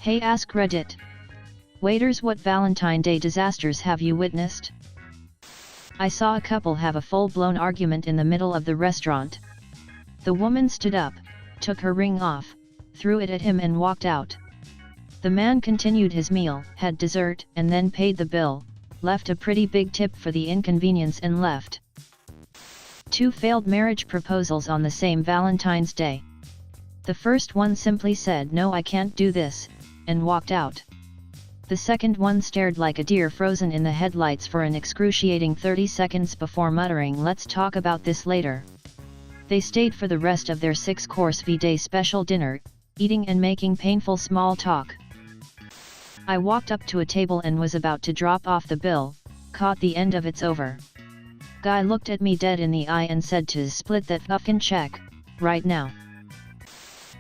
Hey, ask Reddit. Waiters, what Valentine Day disasters have you witnessed? I saw a couple have a full-blown argument in the middle of the restaurant. The woman stood up, took her ring off, threw it at him and walked out. The man continued his meal, had dessert, and then paid the bill, left a pretty big tip for the inconvenience and left. 2 failed marriage proposals on the same Valentine's Day. The first one simply said, "No, I can't do this," and walked out. The second one stared like a deer frozen in the headlights for an excruciating 30 seconds before muttering, "Let's talk about this later." They stayed for the rest of their 6-course V-Day special dinner, eating and making painful small talk. I walked up to a table and was about to drop off the bill, caught the end of "It's over." Guy looked at me dead in the eye and said to split that fucking check, right now.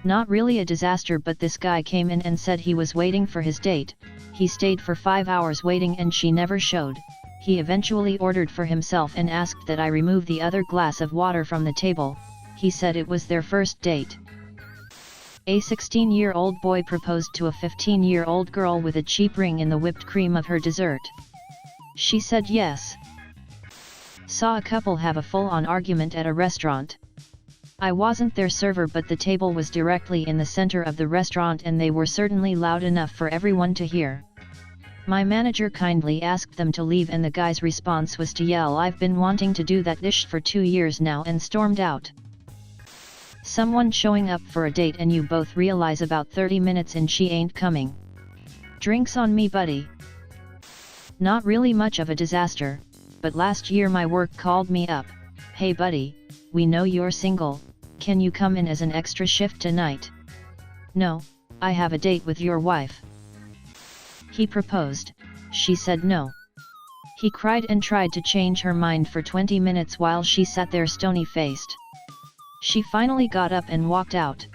Not really a disaster, but this guy came in and said he was waiting for his date. He stayed for 5 hours waiting and she never showed. He eventually ordered for himself and asked that I remove the other glass of water from the table. He said it was their first date. A 16-year-old boy proposed to a 15-year-old girl with a cheap ring in the whipped cream of her dessert. She said yes. Saw a couple have a full-on argument at a restaurant. I wasn't their server, but the table was directly in the center of the restaurant and they were certainly loud enough for everyone to hear. My manager kindly asked them to leave and the guy's response was to yell, "I've been wanting to do that ish for 2 years now," and stormed out. Someone showing up for a date and you both realize about 30 minutes in she ain't coming. Drinks on me, buddy. Not really much of a disaster, but last year my work called me up. "Hey buddy, we know you're single, can you come in as an extra shift tonight?" "No, I have a date with your wife." He proposed, she said no. He cried and tried to change her mind for 20 minutes while she sat there stony-faced. She finally got up and walked out.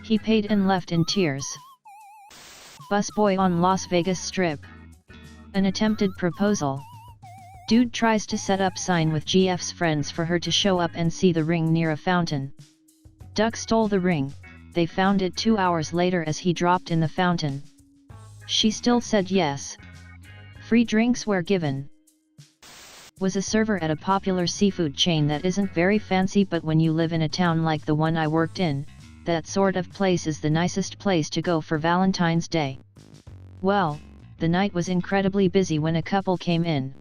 He paid and left in tears. Busboy on Las Vegas Strip. An attempted proposal. Dude tries to set up sign with GF's friends for her to show up and see the ring near a fountain. Duck stole the ring, they found it 2 hours later as he dropped in the fountain. She still said yes. Free drinks were given. Was a server at a popular seafood chain that isn't very fancy, but when you live in a town like the one I worked in, that sort of place is the nicest place to go for Valentine's Day. Well, the night was incredibly busy when a couple came in.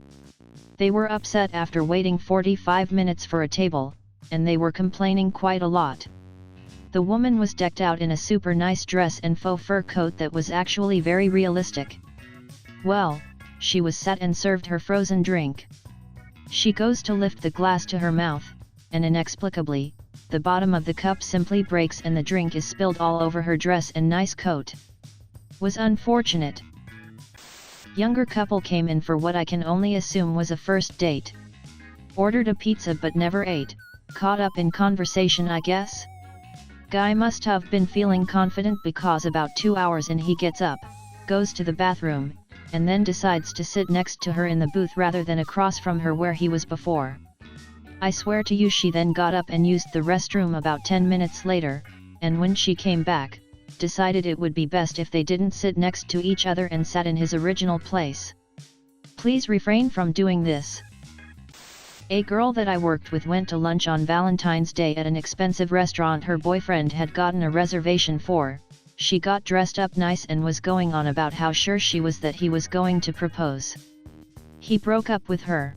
They were upset after waiting 45 minutes for a table, and they were complaining quite a lot. The woman was decked out in a super nice dress and faux fur coat that was actually very realistic. Well, she was sat and served her frozen drink. She goes to lift the glass to her mouth, and inexplicably, the bottom of the cup simply breaks and the drink is spilled all over her dress and nice coat. Was unfortunate. Younger couple came in for what I can only assume was a first date. Ordered a pizza but never ate, caught up in conversation I guess. Guy must have been feeling confident because about 2 hours in he gets up, goes to the bathroom, and then decides to sit next to her in the booth rather than across from her where he was before. I swear to you she then got up and used the restroom about 10 minutes later, and when she came back, decided it would be best if they didn't sit next to each other and sat in his original place. Please refrain from doing this. A girl that I worked with went to lunch on Valentine's Day at an expensive restaurant her boyfriend had gotten a reservation for. She got dressed up nice and was going on about how sure she was that he was going to propose. He broke up with her.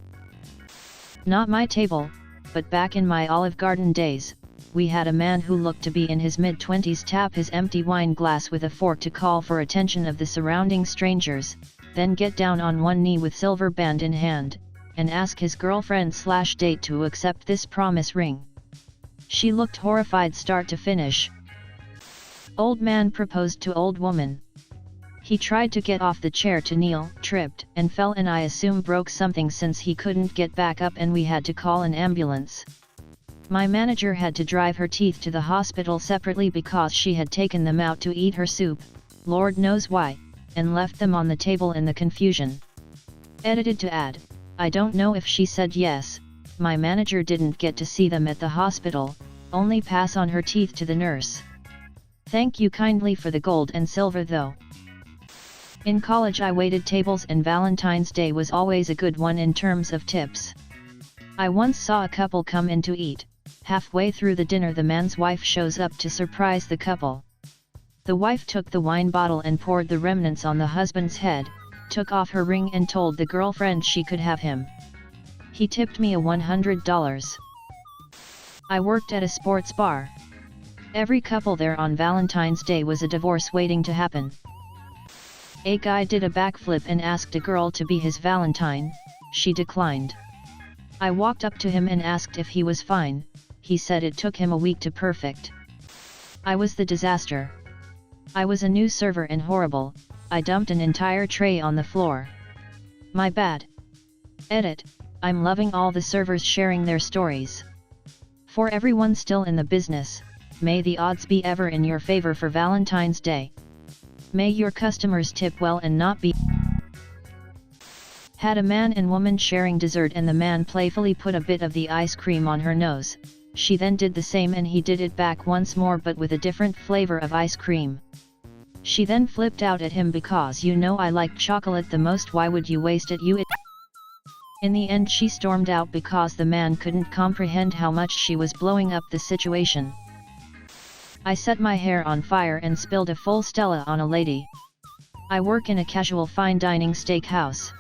Not my table, but back in my Olive Garden days, we had a man who looked to be in his mid-20s tap his empty wine glass with a fork to call for attention of the surrounding strangers, then get down on one knee with silver band in hand, and ask his girlfriend/date to accept this promise ring. She looked horrified start to finish. Old man proposed to old woman. He tried to get off the chair to kneel, tripped, and fell and I assume broke something since he couldn't get back up and we had to call an ambulance. My manager had to drive her teeth to the hospital separately because she had taken them out to eat her soup, Lord knows why, and left them on the table in the confusion. Edited to add, I don't know if she said yes, my manager didn't get to see them at the hospital, only pass on her teeth to the nurse. Thank you kindly for the gold and silver though. In college I waited tables and Valentine's Day was always a good one in terms of tips. I once saw a couple come in to eat. Halfway through the dinner the man's wife shows up to surprise the couple. The wife took the wine bottle and poured the remnants on the husband's head, took off her ring and told the girlfriend she could have him. He tipped me a $100. I worked at a sports bar. Every couple there on Valentine's Day was a divorce waiting to happen. A guy did a backflip and asked a girl to be his Valentine. She declined. I walked up to him and asked if he was fine. He said it took him a week to perfect. I was the disaster. I was a new server and horrible. I dumped an entire tray on the floor. My bad. Edit. I'm loving all the servers sharing their stories. For everyone still in the business, may the odds be ever in your favor for Valentine's Day. May your customers tip well and not be. Had a man and woman sharing dessert and the man playfully put a bit of the ice cream on her nose. She then did the same and he did it back once more but with a different flavor of ice cream. She then flipped out at him because you know I like chocolate the most, why would you waste it you? In the end she stormed out because the man couldn't comprehend how much she was blowing up the situation. I set my hair on fire and spilled a full Stella on a lady. I work in a casual fine dining steakhouse.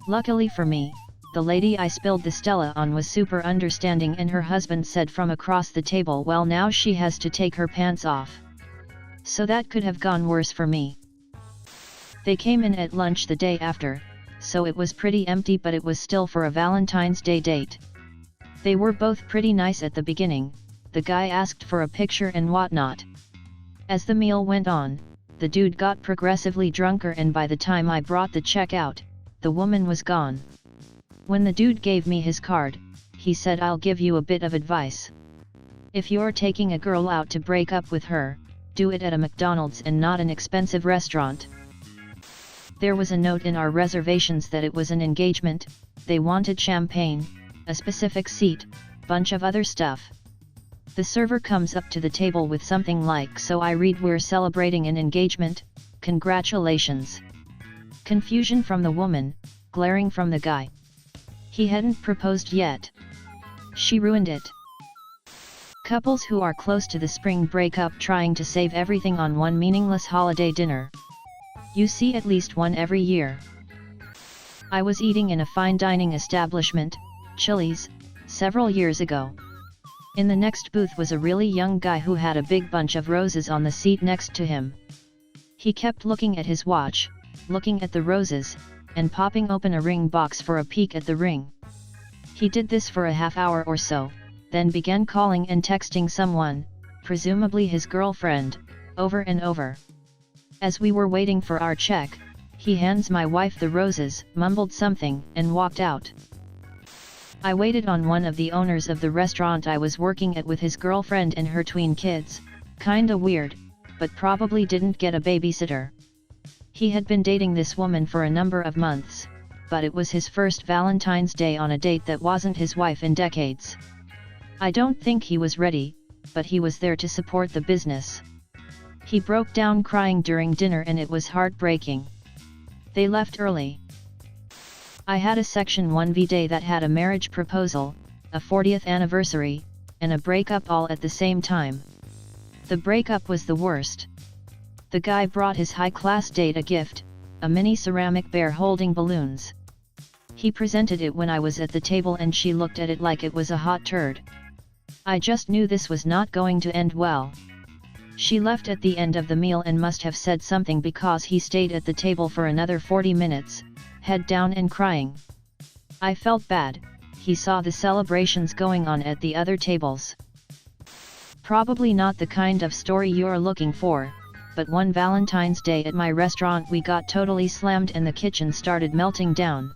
Luckily for me, the lady I spilled the Stella on was super understanding and her husband said from across the table, well now she has to take her pants off. So that could have gone worse for me. They came in at lunch the day after, so it was pretty empty but it was still for a Valentine's Day date. They were both pretty nice at the beginning. The guy asked for a picture and whatnot. As the meal went on, the dude got progressively drunker and by the time I brought the check out, the woman was gone. When the dude gave me his card, he said I'll give you a bit of advice. If you're taking a girl out to break up with her, do it at a McDonald's and not an expensive restaurant. There was a note in our reservations that it was an engagement, they wanted champagne, a specific seat, bunch of other stuff. The server comes up to the table with something like, so I read we're celebrating an engagement, congratulations. Confusion from the woman, glaring from the guy. He hadn't proposed yet. She ruined it. Couples who are close to the spring breakup trying to save everything on one meaningless holiday dinner. You see at least one every year. I was eating in a fine dining establishment, Chili's, several years ago. In the next booth was a really young guy who had a big bunch of roses on the seat next to him. He kept looking at his watch, looking at the roses, and popping open a ring box for a peek at the ring. He did this for a half hour or so, then began calling and texting someone, presumably his girlfriend, over and over. As we were waiting for our check, he hands my wife the roses, mumbled something, and walked out. I waited on one of the owners of the restaurant I was working at with his girlfriend and her tween kids, kinda weird, but probably didn't get a babysitter. He had been dating this woman for a number of months, but it was his first Valentine's Day on a date that wasn't his wife in decades. I don't think he was ready, but he was there to support the business. He broke down crying during dinner and it was heartbreaking. They left early. I had a Section 1V day that had a marriage proposal, a 40th anniversary, and a breakup all at the same time. The breakup was the worst. The guy brought his high-class date a gift, a mini ceramic bear holding balloons. He presented it when I was at the table and she looked at it like it was a hot turd. I just knew this was not going to end well. She left at the end of the meal and must have said something because he stayed at the table for another 40 minutes, head down and crying. I felt bad. He saw the celebrations going on at the other tables. Probably not the kind of story you're looking for, but one Valentine's Day at my restaurant we got totally slammed and the kitchen started melting down.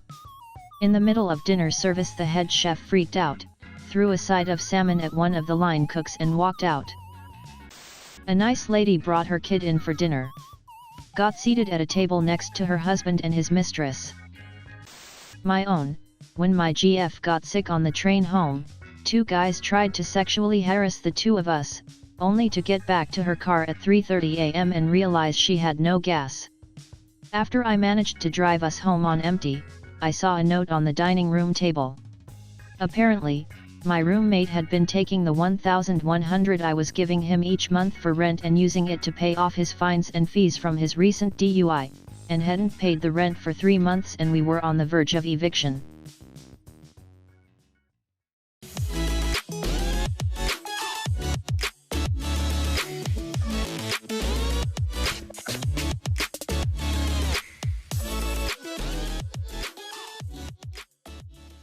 In the middle of dinner service the head chef freaked out, threw a side of salmon at one of the line cooks and walked out. A nice lady brought her kid in for dinner. Got seated at a table next to her husband and his mistress. My own, when my GF got sick on the train home, two guys tried to sexually harass the two of us, only to get back to her car at 3:30 a.m. and realize she had no gas. After I managed to drive us home on empty, I saw a note on the dining room table. Apparently, my roommate had been taking the $1,100 I was giving him each month for rent and using it to pay off his fines and fees from his recent DUI, and hadn't paid the rent for 3 months and we were on the verge of eviction.